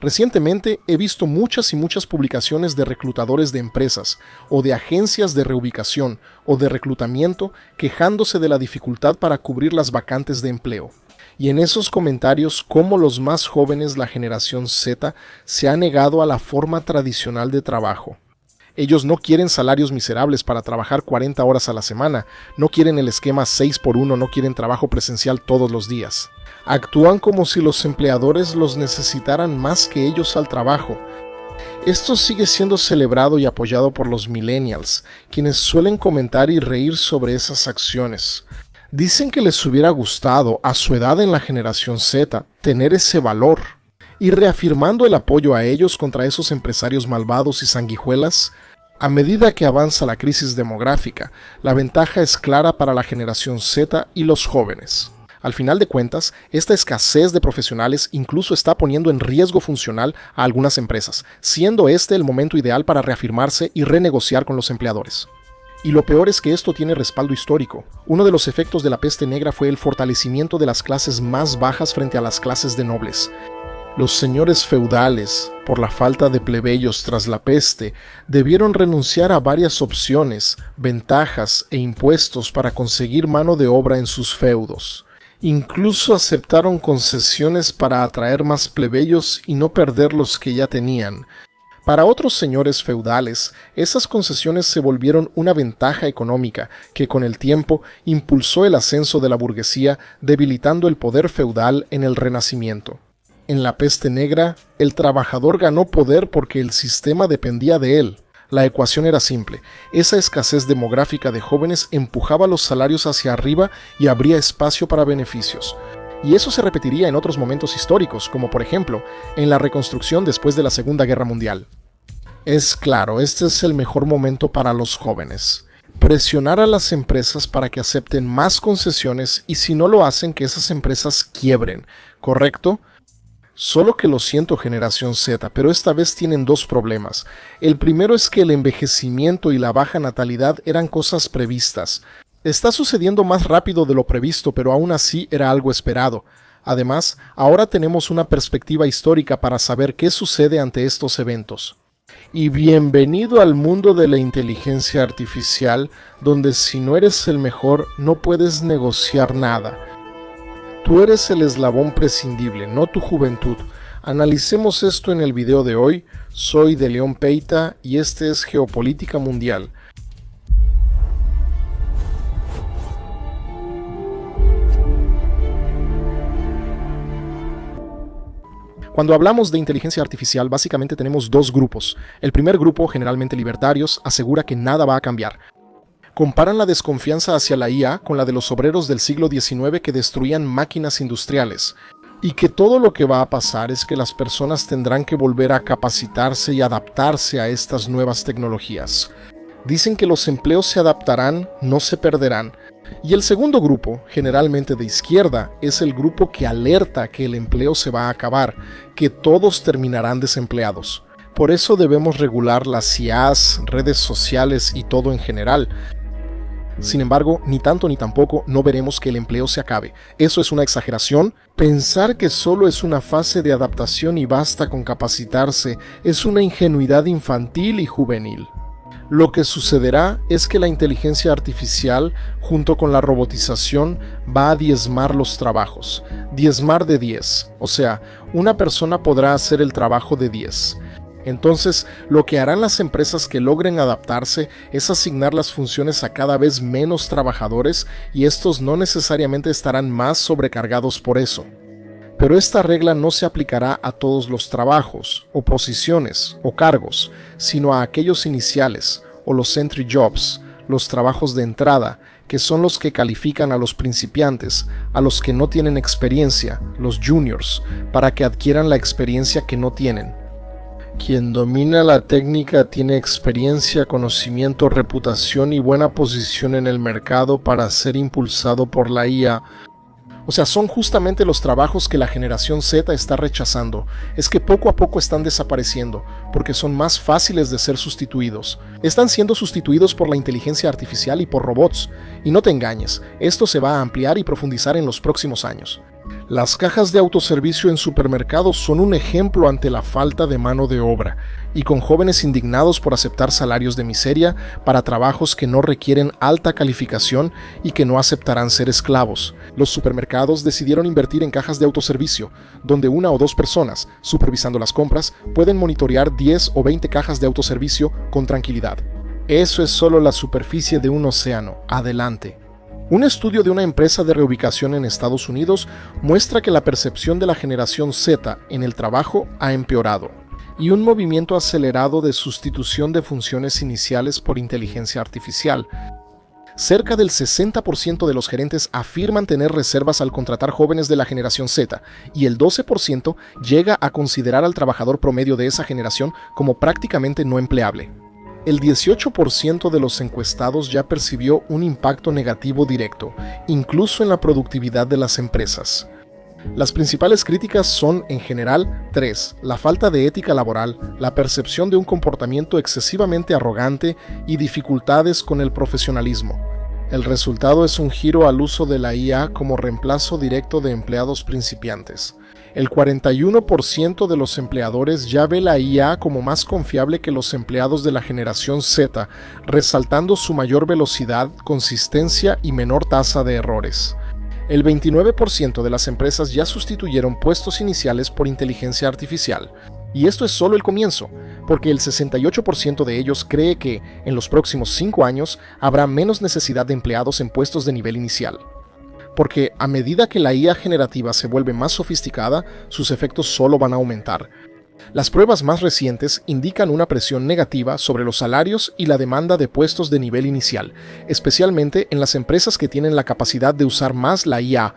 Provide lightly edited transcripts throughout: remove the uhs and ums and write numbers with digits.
Recientemente he visto muchas y muchas publicaciones de reclutadores de empresas, o de agencias de reubicación, o de reclutamiento, quejándose de la dificultad para cubrir las vacantes de empleo. Y en esos comentarios, cómo los más jóvenes, la generación Z, se ha negado a la forma tradicional de trabajo. Ellos no quieren salarios miserables para trabajar 40 horas a la semana, no quieren el esquema 6x1, no quieren trabajo presencial todos los días. Actúan como si los empleadores los necesitaran más que ellos al trabajo. Esto sigue siendo celebrado y apoyado por los millennials, quienes suelen comentar y reír sobre esas acciones. Dicen que les hubiera gustado, a su edad en la generación Z, tener ese valor. Y reafirmando el apoyo a ellos contra esos empresarios malvados y sanguijuelas, a medida que avanza la crisis demográfica, la ventaja es clara para la generación Z y los jóvenes. Al final de cuentas, esta escasez de profesionales incluso está poniendo en riesgo funcional a algunas empresas, siendo este el momento ideal para reafirmarse y renegociar con los empleadores. Y lo peor es que esto tiene respaldo histórico. Uno de los efectos de la peste negra fue el fortalecimiento de las clases más bajas frente a las clases de nobles. Los señores feudales, por la falta de plebeyos tras la peste, debieron renunciar a varias opciones, ventajas e impuestos para conseguir mano de obra en sus feudos. Incluso aceptaron concesiones para atraer más plebeyos y no perder los que ya tenían. Para otros señores feudales, esas concesiones se volvieron una ventaja económica que con el tiempo impulsó el ascenso de la burguesía, debilitando el poder feudal en el Renacimiento. En la peste negra, el trabajador ganó poder porque el sistema dependía de él. La ecuación era simple. Esa escasez demográfica de jóvenes empujaba los salarios hacia arriba y abría espacio para beneficios. Y eso se repetiría en otros momentos históricos, como por ejemplo, en la reconstrucción después de la Segunda Guerra Mundial. Es claro, este es el mejor momento para los jóvenes. Presionar a las empresas para que acepten más concesiones y si no lo hacen, que esas empresas quiebren, ¿correcto? Solo que lo siento, generación Z, pero esta vez tienen dos problemas. El primero es que el envejecimiento y la baja natalidad eran cosas previstas. Está sucediendo más rápido de lo previsto, pero aún así era algo esperado. Además, ahora tenemos una perspectiva histórica para saber qué sucede ante estos eventos. Y bienvenido al mundo de la inteligencia artificial, donde si no eres el mejor, no puedes negociar nada. Tú eres el eslabón prescindible, no tu juventud. Analicemos esto en el video de hoy. Soy de León Peita y este es Geopolítica Mundial. Cuando hablamos de inteligencia artificial, básicamente tenemos dos grupos. El primer grupo, generalmente libertarios, asegura que nada va a cambiar. Comparan la desconfianza hacia la IA con la de los obreros del siglo XIX que destruían máquinas industriales, y que todo lo que va a pasar es que las personas tendrán que volver a capacitarse y adaptarse a estas nuevas tecnologías. Dicen que los empleos se adaptarán, no se perderán. Y el segundo grupo, generalmente de izquierda, es el grupo que alerta que el empleo se va a acabar, que todos terminarán desempleados. Por eso debemos regular las IAs, redes sociales y todo en general. Sin embargo, ni tanto ni tampoco no veremos que el empleo se acabe. Eso es una exageración. Pensar que solo es una fase de adaptación y basta con capacitarse es una ingenuidad infantil y juvenil. Lo que sucederá es que la inteligencia artificial, junto con la robotización, va a diezmar los trabajos. Diezmar de 10. O sea, una persona podrá hacer el trabajo de 10. Entonces, lo que harán las empresas que logren adaptarse es asignar las funciones a cada vez menos trabajadores y estos no necesariamente estarán más sobrecargados por eso. Pero esta regla no se aplicará a todos los trabajos, o posiciones, o cargos, sino a aquellos iniciales, o los entry jobs, los trabajos de entrada, que son los que califican a los principiantes, a los que no tienen experiencia, los juniors, para que adquieran la experiencia que no tienen. Quien domina la técnica tiene experiencia, conocimiento, reputación y buena posición en el mercado para ser impulsado por la IA. O sea, son justamente los trabajos que la generación Z está rechazando. Es que poco a poco están desapareciendo, porque son más fáciles de ser sustituidos. Están siendo sustituidos por la inteligencia artificial y por robots. Y no te engañes, esto se va a ampliar y profundizar en los próximos años. Las cajas de autoservicio en supermercados son un ejemplo ante la falta de mano de obra, y con jóvenes indignados por aceptar salarios de miseria para trabajos que no requieren alta calificación y que no aceptarán ser esclavos. Los supermercados decidieron invertir en cajas de autoservicio, donde 1 o 2 personas, supervisando las compras, pueden monitorear 10 o 20 cajas de autoservicio con tranquilidad. Eso es solo la superficie de un océano. Adelante. Un estudio de una empresa de reubicación en Estados Unidos muestra que la percepción de la generación Z en el trabajo ha empeorado, y un movimiento acelerado de sustitución de funciones iniciales por inteligencia artificial. Cerca del 60% de los gerentes afirman tener reservas al contratar jóvenes de la generación Z, y el 12% llega a considerar al trabajador promedio de esa generación como prácticamente no empleable. El 18% de los encuestados ya percibió un impacto negativo directo, incluso en la productividad de las empresas. Las principales críticas son, en general, 3. La falta de ética laboral, la percepción de un comportamiento excesivamente arrogante y dificultades con el profesionalismo. El resultado es un giro al uso de la IA como reemplazo directo de empleados principiantes. El 41% de los empleadores ya ve la IA como más confiable que los empleados de la generación Z, resaltando su mayor velocidad, consistencia y menor tasa de errores. El 29% de las empresas ya sustituyeron puestos iniciales por inteligencia artificial. Y esto es solo el comienzo, porque el 68% de ellos cree que, en los próximos 5 años, habrá menos necesidad de empleados en puestos de nivel inicial. Porque a medida que la IA generativa se vuelve más sofisticada, sus efectos solo van a aumentar. Las pruebas más recientes indican una presión negativa sobre los salarios y la demanda de puestos de nivel inicial, especialmente en las empresas que tienen la capacidad de usar más la IA.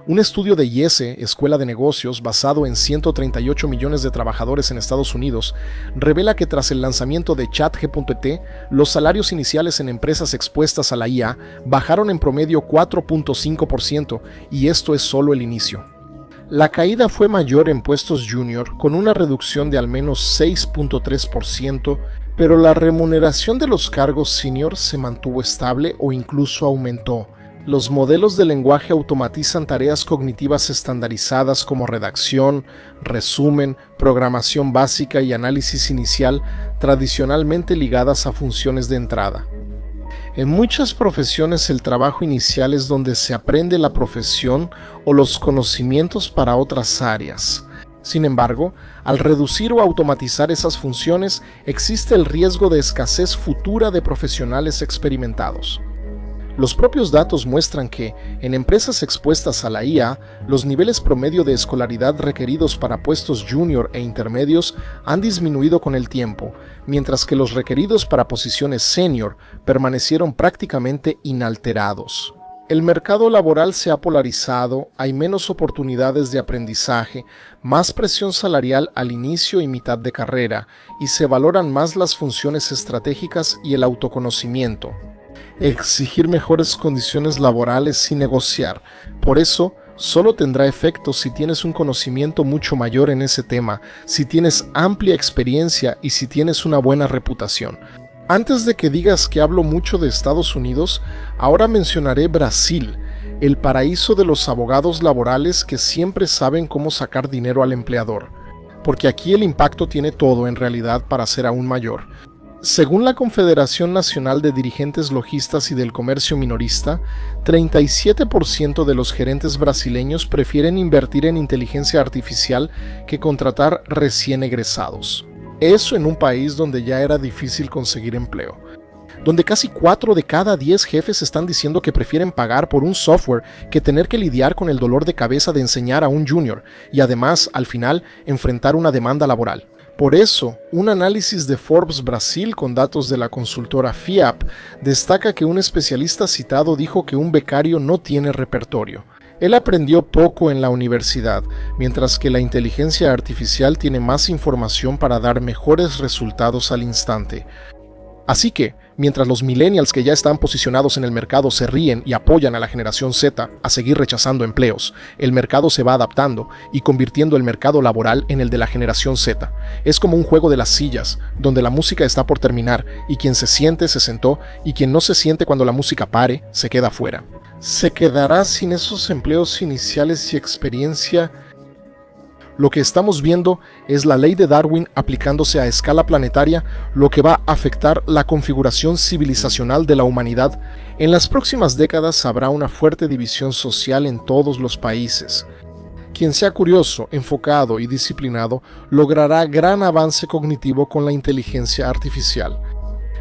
Un estudio de IESE, Escuela de Negocios, basado en 138 millones de trabajadores en Estados Unidos, revela que tras el lanzamiento de ChatGPT, los salarios iniciales en empresas expuestas a la IA bajaron en promedio 4.5%, y esto es solo el inicio. La caída fue mayor en puestos junior, con una reducción de al menos 6.3%, pero la remuneración de los cargos senior se mantuvo estable o incluso aumentó. Los modelos de lenguaje automatizan tareas cognitivas estandarizadas como redacción, resumen, programación básica y análisis inicial, tradicionalmente ligadas a funciones de entrada. En muchas profesiones el trabajo inicial es donde se aprende la profesión o los conocimientos para otras áreas. Sin embargo, al reducir o automatizar esas funciones, existe el riesgo de escasez futura de profesionales experimentados. Los propios datos muestran que, en empresas expuestas a la IA, los niveles promedio de escolaridad requeridos para puestos junior e intermedios han disminuido con el tiempo, mientras que los requeridos para posiciones senior permanecieron prácticamente inalterados. El mercado laboral se ha polarizado, hay menos oportunidades de aprendizaje, más presión salarial al inicio y mitad de carrera, y se valoran más las funciones estratégicas y el autoconocimiento. Exigir mejores condiciones laborales sin negociar. Por eso, solo tendrá efecto si tienes un conocimiento mucho mayor en ese tema, si tienes amplia experiencia y si tienes una buena reputación. Antes de que digas que hablo mucho de Estados Unidos, ahora mencionaré Brasil, el paraíso de los abogados laborales que siempre saben cómo sacar dinero al empleador. Porque aquí el impacto tiene todo en realidad para ser aún mayor. Según la Confederación Nacional de Dirigentes Logistas y del Comercio Minorista, 37% de los gerentes brasileños prefieren invertir en inteligencia artificial que contratar recién egresados. Eso en un país donde ya era difícil conseguir empleo. Donde casi 4 de cada 10 jefes están diciendo que prefieren pagar por un software que tener que lidiar con el dolor de cabeza de enseñar a un junior y además, al final, enfrentar una demanda laboral. Por eso, un análisis de Forbes Brasil con datos de la consultora FIAP destaca que un especialista citado dijo que un becario no tiene repertorio. Él aprendió poco en la universidad, mientras que la inteligencia artificial tiene más información para dar mejores resultados al instante. Así que, mientras los millennials que ya están posicionados en el mercado se ríen y apoyan a la generación Z a seguir rechazando empleos, el mercado se va adaptando y convirtiendo el mercado laboral en el de la generación Z. Es como un juego de las sillas, donde la música está por terminar y quien se siente se sentó y quien no se siente cuando la música pare se queda fuera. ¿Se quedará sin esos empleos iniciales y experiencia? Lo que estamos viendo es la ley de Darwin aplicándose a escala planetaria, lo que va a afectar la configuración civilizacional de la humanidad. En las próximas décadas habrá una fuerte división social en todos los países. Quien sea curioso, enfocado y disciplinado logrará gran avance cognitivo con la inteligencia artificial.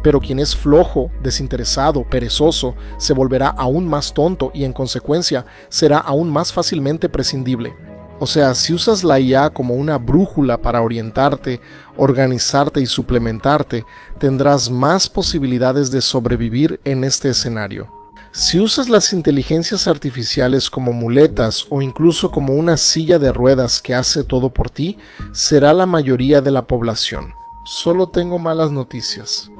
Pero quien es flojo, desinteresado, perezoso, se volverá aún más tonto y en consecuencia será aún más fácilmente prescindible. O sea, si usas la IA como una brújula para orientarte, organizarte y suplementarte, tendrás más posibilidades de sobrevivir en este escenario. Si usas las inteligencias artificiales como muletas o incluso como una silla de ruedas que hace todo por ti, será la mayoría de la población. Solo tengo malas noticias.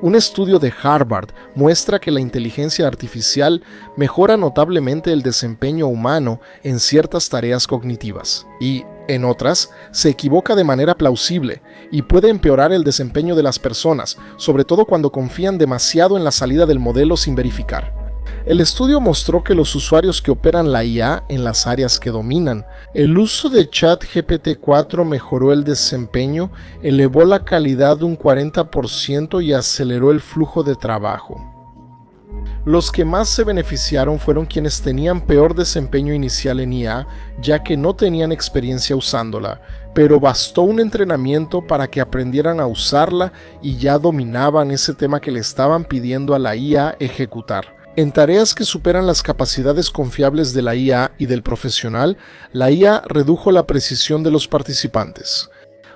Un estudio de Harvard muestra que la inteligencia artificial mejora notablemente el desempeño humano en ciertas tareas cognitivas y, en otras, se equivoca de manera plausible y puede empeorar el desempeño de las personas, sobre todo cuando confían demasiado en la salida del modelo sin verificar. El estudio mostró que los usuarios que operan la IA en las áreas que dominan, el uso de ChatGPT-4 mejoró el desempeño, elevó la calidad un 40% y aceleró el flujo de trabajo. Los que más se beneficiaron fueron quienes tenían peor desempeño inicial en IA, ya que no tenían experiencia usándola, pero bastó un entrenamiento para que aprendieran a usarla y ya dominaban ese tema que le estaban pidiendo a la IA ejecutar. En tareas que superan las capacidades confiables de la IA y del profesional, la IA redujo la precisión de los participantes.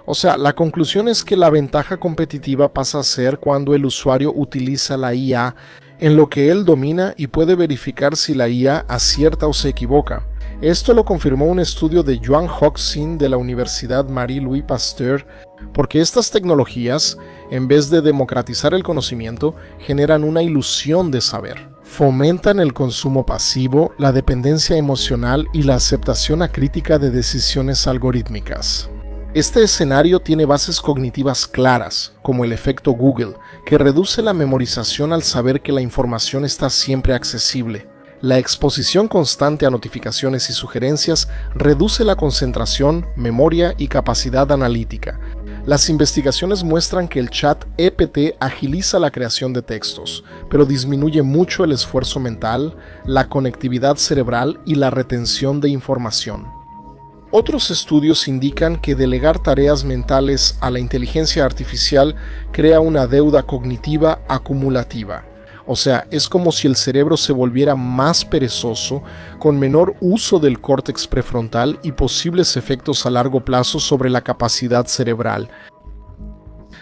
O sea, la conclusión es que la ventaja competitiva pasa a ser cuando el usuario utiliza la IA en lo que él domina y puede verificar si la IA acierta o se equivoca. Esto lo confirmó un estudio de Joan Hoxin de la Universidad Marie-Louis Pasteur, porque estas tecnologías, en vez de democratizar el conocimiento, generan una ilusión de saber. Fomentan el consumo pasivo, la dependencia emocional y la aceptación acrítica de decisiones algorítmicas. Este escenario tiene bases cognitivas claras, como el efecto Google, que reduce la memorización al saber que la información está siempre accesible. La exposición constante a notificaciones y sugerencias reduce la concentración, memoria y capacidad analítica. Las investigaciones muestran que el chat EPT agiliza la creación de textos, pero disminuye mucho el esfuerzo mental, la conectividad cerebral y la retención de información. Otros estudios indican que delegar tareas mentales a la inteligencia artificial crea una deuda cognitiva acumulativa. O sea, es como si el cerebro se volviera más perezoso, con menor uso del córtex prefrontal y posibles efectos a largo plazo sobre la capacidad cerebral.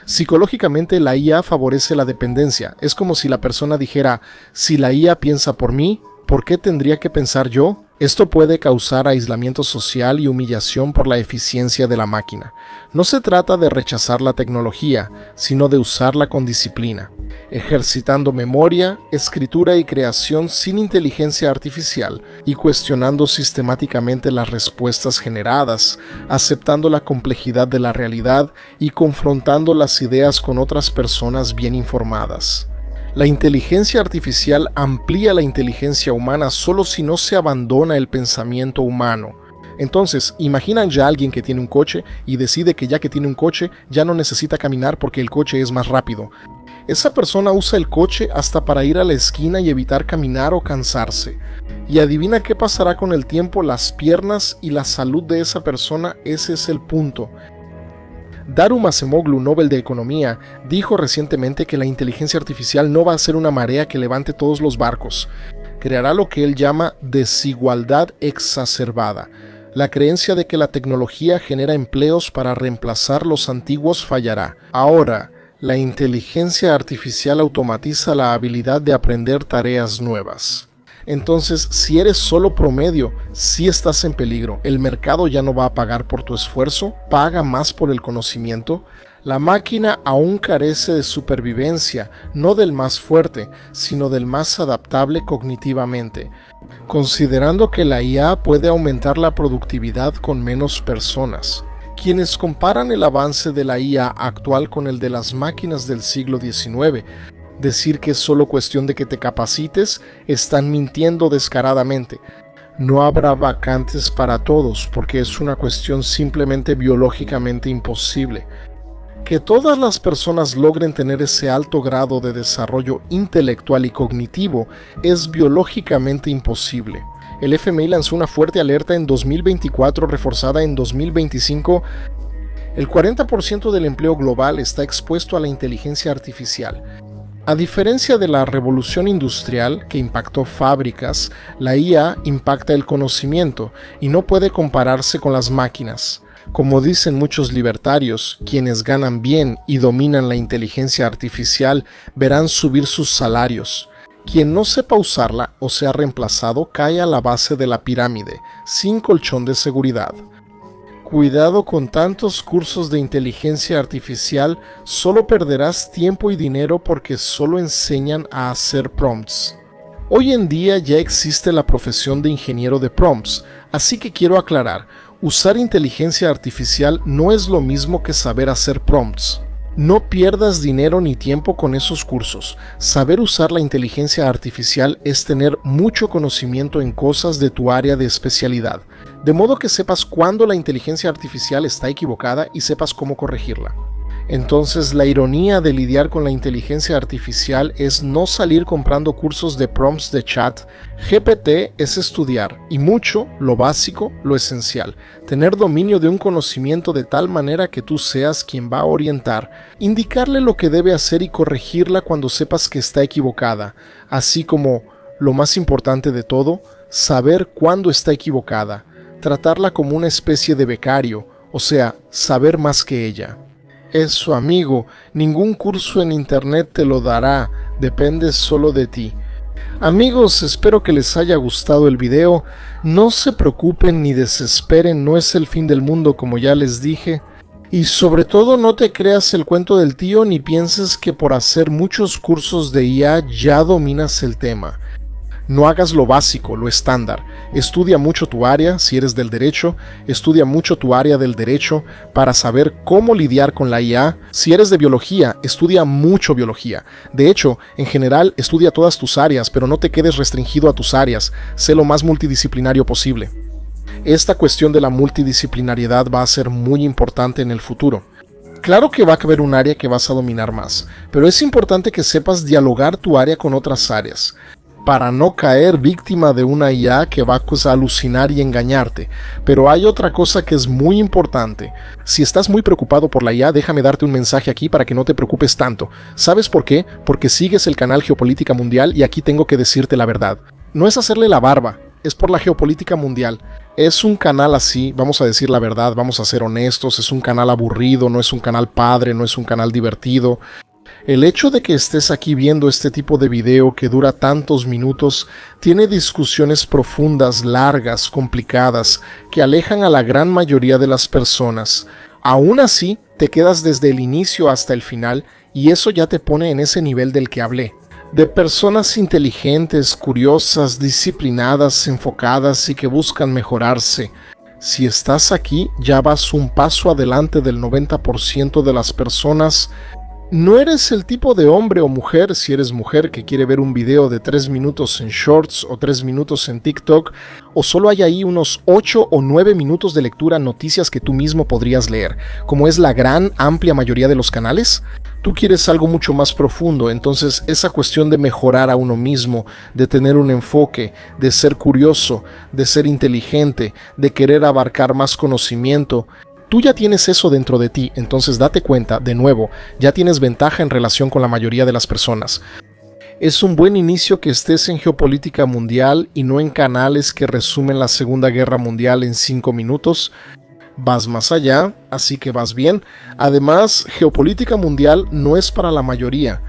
Psicológicamente, la IA favorece la dependencia. Es como si la persona dijera, si la IA piensa por mí, ¿por qué tendría que pensar yo? Esto puede causar aislamiento social y humillación por la eficiencia de la máquina. No se trata de rechazar la tecnología, sino de usarla con disciplina, ejercitando memoria, escritura y creación sin inteligencia artificial y cuestionando sistemáticamente las respuestas generadas, aceptando la complejidad de la realidad y confrontando las ideas con otras personas bien informadas. La inteligencia artificial amplía la inteligencia humana solo si no se abandona el pensamiento humano. Entonces, imaginan ya a alguien que tiene un coche y decide que ya que tiene un coche ya no necesita caminar porque el coche es más rápido. Esa persona usa el coche hasta para ir a la esquina y evitar caminar o cansarse. Y adivina qué pasará con el tiempo, las piernas y la salud de esa persona. Ese es el punto. Daru Acemoglu, Nobel de Economía, dijo recientemente que la inteligencia artificial no va a ser una marea que levante todos los barcos. Creará lo que él llama desigualdad exacerbada. La creencia de que la tecnología genera empleos para reemplazar los antiguos fallará. Ahora, la inteligencia artificial automatiza la habilidad de aprender tareas nuevas. Entonces, si eres solo promedio, sí estás en peligro. El mercado ya no va a pagar por tu esfuerzo, paga más por el conocimiento. La máquina aún carece de supervivencia, no del más fuerte, sino del más adaptable cognitivamente. Considerando que la IA puede aumentar la productividad con menos personas. Quienes comparan el avance de la IA actual con el de las máquinas del siglo XIX, decir que es solo cuestión de que te capacites, están mintiendo descaradamente. No habrá vacantes para todos porque es una cuestión simplemente biológicamente imposible. Que todas las personas logren tener ese alto grado de desarrollo intelectual y cognitivo es biológicamente imposible. El FMI lanzó una fuerte alerta en 2024 reforzada en 2025. El 40% del empleo global está expuesto a la inteligencia artificial. A diferencia de la revolución industrial que impactó fábricas, la IA impacta el conocimiento y no puede compararse con las máquinas. Como dicen muchos libertarios, quienes ganan bien y dominan la inteligencia artificial verán subir sus salarios. Quien no sepa usarla o sea reemplazado cae a la base de la pirámide, sin colchón de seguridad. Cuidado con tantos cursos de inteligencia artificial, solo perderás tiempo y dinero porque solo enseñan a hacer prompts. Hoy en día ya existe la profesión de ingeniero de prompts, así que quiero aclarar, usar inteligencia artificial no es lo mismo que saber hacer prompts. No pierdas dinero ni tiempo con esos cursos. Saber usar la inteligencia artificial es tener mucho conocimiento en cosas de tu área de especialidad, de modo que sepas cuándo la inteligencia artificial está equivocada y sepas cómo corregirla. Entonces, la ironía de lidiar con la inteligencia artificial es no salir comprando cursos de prompts de chat. GPT es estudiar, y mucho, lo básico, lo esencial. Tener dominio de un conocimiento de tal manera que tú seas quien va a orientar, indicarle lo que debe hacer y corregirla cuando sepas que está equivocada, así como, lo más importante de todo, saber cuándo está equivocada, tratarla como una especie de becario, o sea, saber más que ella. Eso, amigo, ningún curso en internet te lo dará, depende solo de ti. Amigos, espero que les haya gustado el video. No se preocupen ni desesperen, no es el fin del mundo como ya les dije. Y sobre todo no te creas el cuento del tío ni pienses que por hacer muchos cursos de IA ya dominas el tema. No hagas lo básico, lo estándar. Estudia mucho tu área, si eres del derecho, estudia mucho tu área del derecho para saber cómo lidiar con la IA. Si eres de biología, estudia mucho biología. De hecho, en general, estudia todas tus áreas, pero no te quedes restringido a tus áreas. Sé lo más multidisciplinario posible. Esta cuestión de la multidisciplinariedad va a ser muy importante en el futuro. Claro que va a haber un área que vas a dominar más, pero es importante que sepas dialogar tu área con otras áreas, para no caer víctima de una IA que va a alucinar y engañarte. Pero hay otra cosa que es muy importante. Si estás muy preocupado por la IA, déjame darte un mensaje aquí para que no te preocupes tanto. ¿Sabes por qué? Porque sigues el canal Geopolítica Mundial y aquí tengo que decirte la verdad. No es hacerle la barba, es por la geopolítica mundial. Es un canal así, vamos a decir la verdad, vamos a ser honestos, es un canal aburrido, no es un canal padre, no es un canal divertido. El hecho de que estés aquí viendo este tipo de video que dura tantos minutos tiene discusiones profundas, largas, complicadas, que alejan a la gran mayoría de las personas. Aún así, te quedas desde el inicio hasta el final y eso ya te pone en ese nivel del que hablé. De personas inteligentes, curiosas, disciplinadas, enfocadas y que buscan mejorarse. Si estás aquí, ya vas un paso adelante del 90% de las personas. No eres el tipo de hombre o mujer, si eres mujer, que quiere ver un video de 3 minutos en Shorts o 3 minutos en TikTok, o solo hay ahí unos 8 o 9 minutos de lectura, noticias que tú mismo podrías leer, como es la gran, amplia mayoría de los canales. Tú quieres algo mucho más profundo, entonces esa cuestión de mejorar a uno mismo, de tener un enfoque, de ser curioso, de ser inteligente, de querer abarcar más conocimiento, tú ya tienes eso dentro de ti, entonces date cuenta, de nuevo, ya tienes ventaja en relación con la mayoría de las personas. Es un buen inicio que estés en Geopolítica Mundial y no en canales que resumen la Segunda Guerra Mundial en 5 minutos. Vas más allá, así que vas bien. Además, Geopolítica Mundial no es para la mayoría.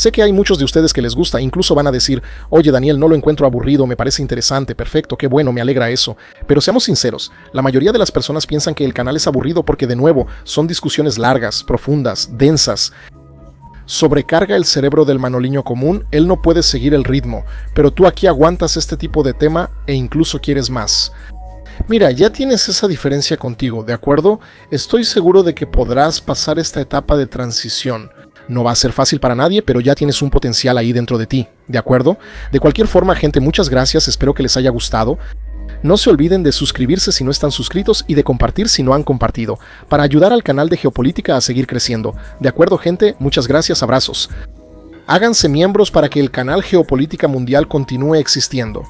Sé que hay muchos de ustedes que les gusta, incluso van a decir, oye Daniel, no lo encuentro aburrido, me parece interesante, perfecto, qué bueno, me alegra eso. Pero seamos sinceros, la mayoría de las personas piensan que el canal es aburrido porque de nuevo, son discusiones largas, profundas, densas. Sobrecarga el cerebro del manoliño común, él no puede seguir el ritmo, pero tú aquí aguantas este tipo de tema e incluso quieres más. Mira, ya tienes esa diferencia contigo, ¿de acuerdo? Estoy seguro de que podrás pasar esta etapa de transición. No va a ser fácil para nadie, pero ya tienes un potencial ahí dentro de ti, ¿de acuerdo? De cualquier forma, gente, muchas gracias, espero que les haya gustado. No se olviden de suscribirse si no están suscritos y de compartir si no han compartido, para ayudar al canal de Geopolítica a seguir creciendo. ¿De acuerdo, gente? Muchas gracias, abrazos. Háganse miembros para que el canal Geopolítica Mundial continúe existiendo.